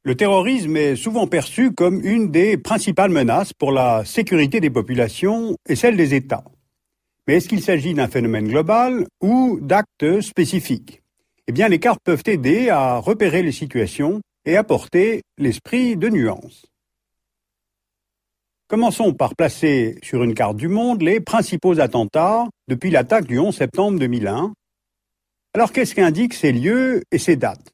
Le terrorisme est souvent perçu comme une des principales menaces pour la sécurité des populations et celle des États. Mais est-ce qu'il s'agit d'un phénomène global ou d'actes spécifiques? Eh bien, les cartes peuvent aider à repérer les situations et apporter l'esprit de nuance. Commençons par placer sur une carte du monde les principaux attentats depuis l'attaque du 11 septembre 2001. Alors qu'est-ce qu'indiquent ces lieux et ces dates?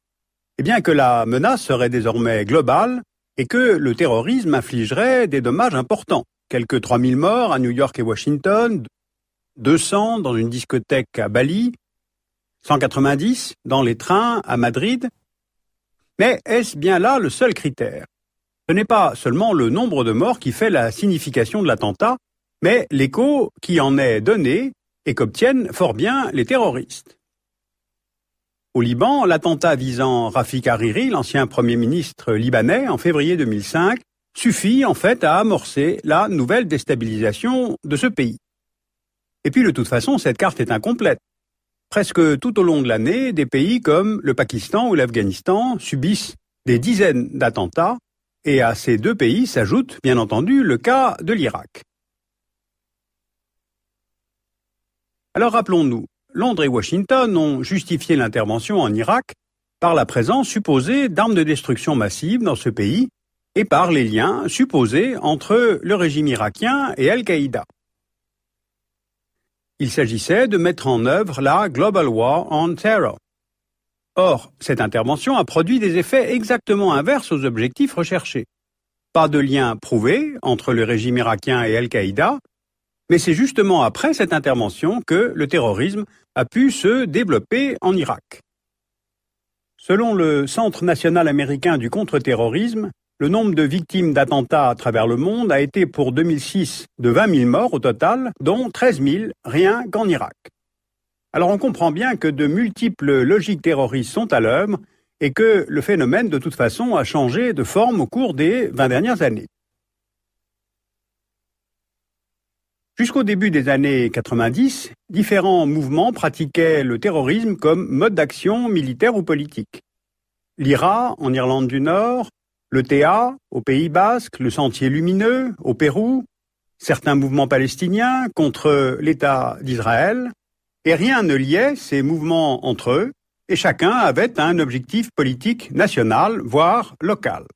Eh bien que la menace serait désormais globale et que le terrorisme infligerait des dommages importants. Quelques 3000 morts à New York et Washington, 200 dans une discothèque à Bali, 190 dans les trains à Madrid. Mais est-ce bien là le seul critère? Ce n'est pas seulement le nombre de morts qui fait la signification de l'attentat, mais l'écho qui en est donné et qu'obtiennent fort bien les terroristes. Au Liban, l'attentat visant Rafik Hariri, l'ancien Premier ministre libanais, en février 2005, suffit en fait à amorcer la nouvelle déstabilisation de ce pays. Et puis de toute façon, cette carte est incomplète. Presque tout au long de l'année, des pays comme le Pakistan ou l'Afghanistan subissent des dizaines d'attentats, et à ces deux pays s'ajoute, bien entendu, le cas de l'Irak. Alors rappelons-nous, Londres et Washington ont justifié l'intervention en Irak par la présence supposée d'armes de destruction massive dans ce pays et par les liens supposés entre le régime irakien et Al-Qaïda. Il s'agissait de mettre en œuvre la Global War on Terror. Or, cette intervention a produit des effets exactement inverses aux objectifs recherchés. Pas de lien prouvé entre le régime irakien et Al-Qaïda, mais c'est justement après cette intervention que le terrorisme a pu se développer en Irak. Selon le Centre national américain du contre-terrorisme, le nombre de victimes d'attentats à travers le monde a été pour 2006 de 20 000 morts au total, dont 13 000 rien qu'en Irak. Alors on comprend bien que de multiples logiques terroristes sont à l'œuvre et que le phénomène de toute façon a changé de forme au cours des 20 dernières années. Jusqu'au début des années 90, différents mouvements pratiquaient le terrorisme comme mode d'action militaire ou politique. L'IRA en Irlande du Nord, l'ETA au Pays Basque, le Sentier Lumineux au Pérou, certains mouvements palestiniens contre l'État d'Israël, et rien ne liait ces mouvements entre eux, et chacun avait un objectif politique national, voire local.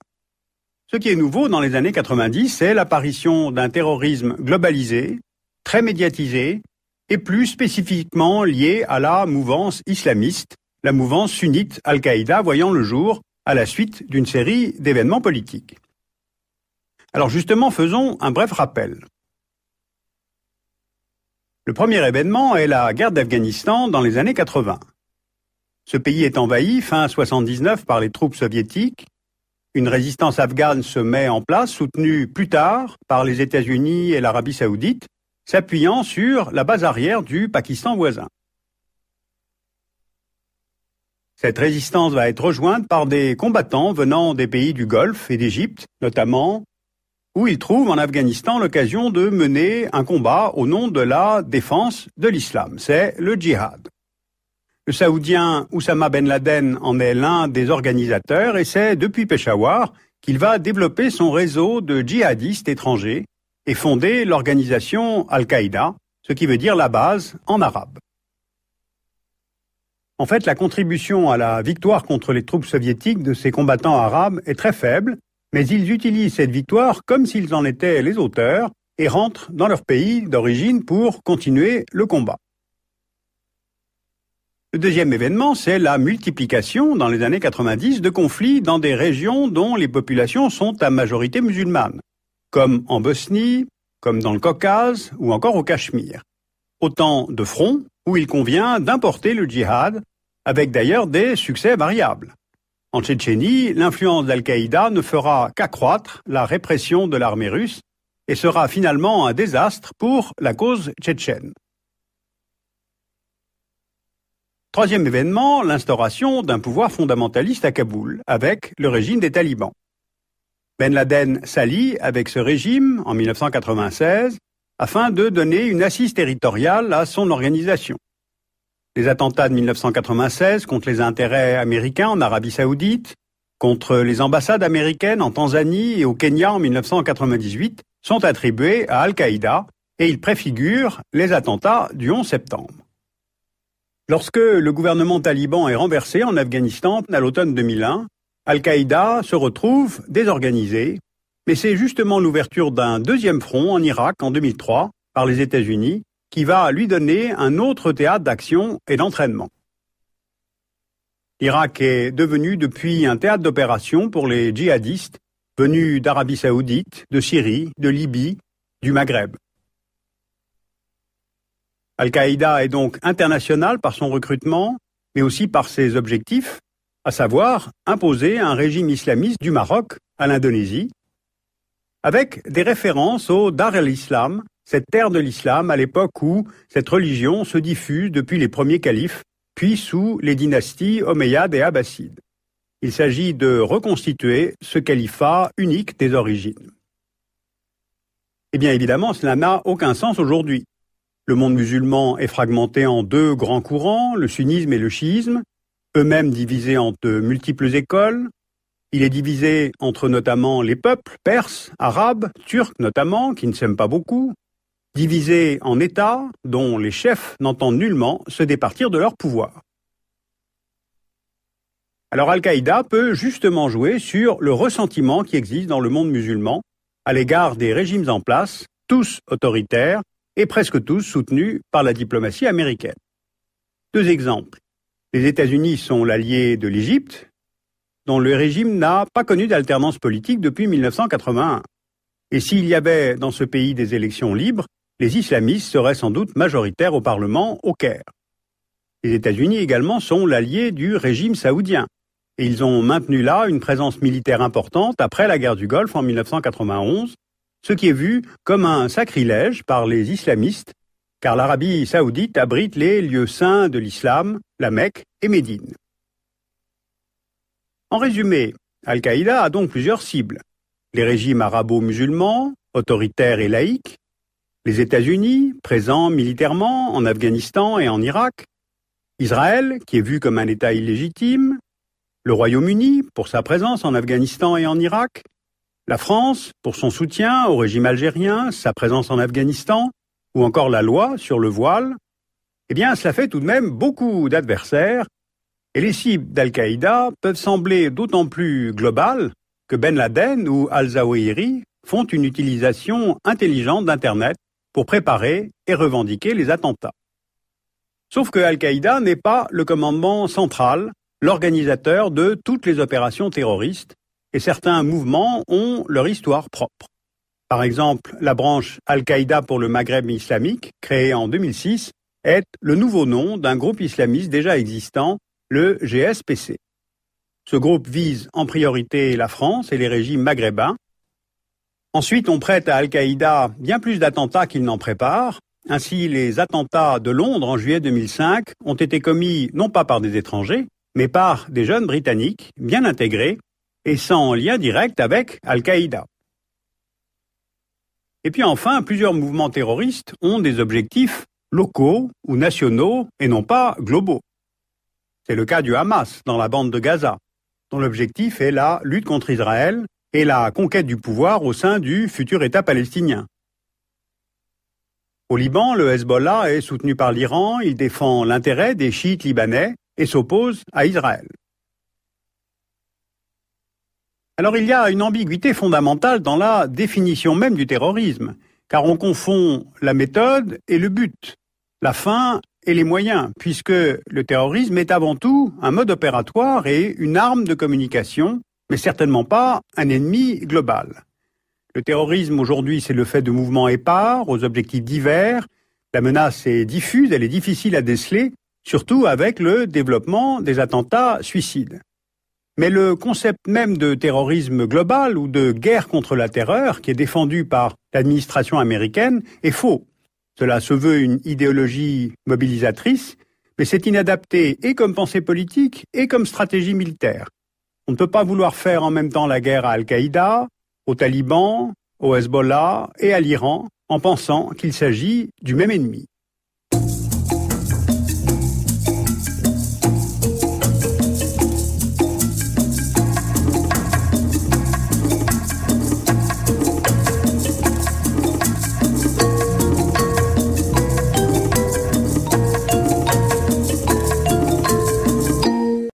Ce qui est nouveau dans les années 90, c'est l'apparition d'un terrorisme globalisé, très médiatisé, et plus spécifiquement lié à la mouvance islamiste, la mouvance sunnite Al-Qaïda voyant le jour à la suite d'une série d'événements politiques. Alors justement, faisons un bref rappel. Le premier événement est la guerre d'Afghanistan dans les années 80. Ce pays est envahi fin 79 par les troupes soviétiques. Une résistance afghane se met en place, soutenue plus tard par les États-Unis et l'Arabie saoudite, s'appuyant sur la base arrière du Pakistan voisin. Cette résistance va être rejointe par des combattants venant des pays du Golfe et d'Égypte, notamment, où ils trouvent en Afghanistan l'occasion de mener un combat au nom de la défense de l'islam. C'est le djihad. Le Saoudien Oussama Ben Laden en est l'un des organisateurs et c'est depuis Peshawar qu'il va développer son réseau de djihadistes étrangers et fonder l'organisation Al-Qaïda, ce qui veut dire la base en arabe. En fait, la contribution à la victoire contre les troupes soviétiques de ces combattants arabes est très faible, mais ils utilisent cette victoire comme s'ils en étaient les auteurs et rentrent dans leur pays d'origine pour continuer le combat. Le deuxième événement, c'est la multiplication dans les années 90 de conflits dans des régions dont les populations sont à majorité musulmane, comme en Bosnie, comme dans le Caucase ou encore au Cachemire. Autant de fronts où il convient d'importer le djihad, avec d'ailleurs des succès variables. En Tchétchénie, l'influence d'Al-Qaïda ne fera qu'accroître la répression de l'armée russe et sera finalement un désastre pour la cause tchétchène. Troisième événement, l'instauration d'un pouvoir fondamentaliste à Kaboul, avec le régime des talibans. Ben Laden s'allie avec ce régime en 1996 afin de donner une assise territoriale à son organisation. Les attentats de 1996 contre les intérêts américains en Arabie saoudite, contre les ambassades américaines en Tanzanie et au Kenya en 1998 sont attribués à Al-Qaïda et ils préfigurent les attentats du 11 septembre. Lorsque le gouvernement taliban est renversé en Afghanistan à l'automne 2001, Al-Qaïda se retrouve désorganisé, mais c'est justement l'ouverture d'un deuxième front en Irak en 2003 par les États-Unis qui va lui donner un autre théâtre d'action et d'entraînement. L'Irak est devenu depuis un théâtre d'opération pour les djihadistes venus d'Arabie Saoudite, de Syrie, de Libye, du Maghreb. Al-Qaïda est donc international par son recrutement, mais aussi par ses objectifs, à savoir imposer un régime islamiste du Maroc à l'Indonésie, avec des références au Dar el-Islam, cette terre de l'islam à l'époque où cette religion se diffuse depuis les premiers califes, puis sous les dynasties omeyyades et abbassides. Il s'agit de reconstituer ce califat unique des origines. Eh bien évidemment, cela n'a aucun sens aujourd'hui. Le monde musulman est fragmenté en deux grands courants, le sunnisme et le chiisme, eux-mêmes divisés en de multiples écoles. Il est divisé entre notamment les peuples, perses, arabes, turcs notamment, qui ne s'aiment pas beaucoup, divisé en États dont les chefs n'entendent nullement se départir de leur pouvoir. Alors Al-Qaïda peut justement jouer sur le ressentiment qui existe dans le monde musulman à l'égard des régimes en place, tous autoritaires et presque tous soutenus par la diplomatie américaine. Deux exemples. Les États-Unis sont l'allié de l'Égypte, dont le régime n'a pas connu d'alternance politique depuis 1981. Et s'il y avait dans ce pays des élections libres, les islamistes seraient sans doute majoritaires au Parlement au Caire. Les États-Unis également sont l'allié du régime saoudien. Et ils ont maintenu là une présence militaire importante après la guerre du Golfe en 1991, ce qui est vu comme un sacrilège par les islamistes, car l'Arabie saoudite abrite les lieux saints de l'islam, la Mecque et Médine. En résumé, Al-Qaïda a donc plusieurs cibles. Les régimes arabo-musulmans, autoritaires et laïques, les États-Unis, présents militairement en Afghanistan et en Irak, Israël, qui est vu comme un État illégitime, le Royaume-Uni, pour sa présence en Afghanistan et en Irak, la France, pour son soutien au régime algérien, sa présence en Afghanistan, ou encore la loi sur le voile, eh bien, cela fait tout de même beaucoup d'adversaires, et les cibles d'Al-Qaïda peuvent sembler d'autant plus globales que Ben Laden ou Al-Zawahiri font une utilisation intelligente d'Internet pour préparer et revendiquer les attentats. Sauf que Al-Qaïda n'est pas le commandement central, l'organisateur de toutes les opérations terroristes, et certains mouvements ont leur histoire propre. Par exemple, la branche Al-Qaïda pour le Maghreb islamique, créée en 2006, est le nouveau nom d'un groupe islamiste déjà existant, le GSPC. Ce groupe vise en priorité la France et les régimes maghrébins. Ensuite, on prête à Al-Qaïda bien plus d'attentats qu'il n'en prépare. Ainsi, les attentats de Londres en juillet 2005 ont été commis non pas par des étrangers, mais par des jeunes Britanniques bien intégrés et sans lien direct avec Al-Qaïda. Et puis enfin, plusieurs mouvements terroristes ont des objectifs locaux ou nationaux et non pas globaux. C'est le cas du Hamas dans la bande de Gaza, dont l'objectif est la lutte contre Israël et la conquête du pouvoir au sein du futur État palestinien. Au Liban, le Hezbollah est soutenu par l'Iran, il défend l'intérêt des chiites libanais et s'oppose à Israël. Alors il y a une ambiguïté fondamentale dans la définition même du terrorisme, car on confond la méthode et le but, la fin et les moyens, puisque le terrorisme est avant tout un mode opératoire et une arme de communication, mais certainement pas un ennemi global. Le terrorisme aujourd'hui, c'est le fait de mouvements épars, aux objectifs divers. La menace est diffuse, elle est difficile à déceler, surtout avec le développement des attentats suicides. Mais le concept même de terrorisme global ou de guerre contre la terreur, qui est défendu par l'administration américaine, est faux. Cela se veut une idéologie mobilisatrice, mais c'est inadapté et comme pensée politique et comme stratégie militaire. On ne peut pas vouloir faire en même temps la guerre à Al-Qaïda, aux talibans, au Hezbollah et à l'Iran en pensant qu'il s'agit du même ennemi.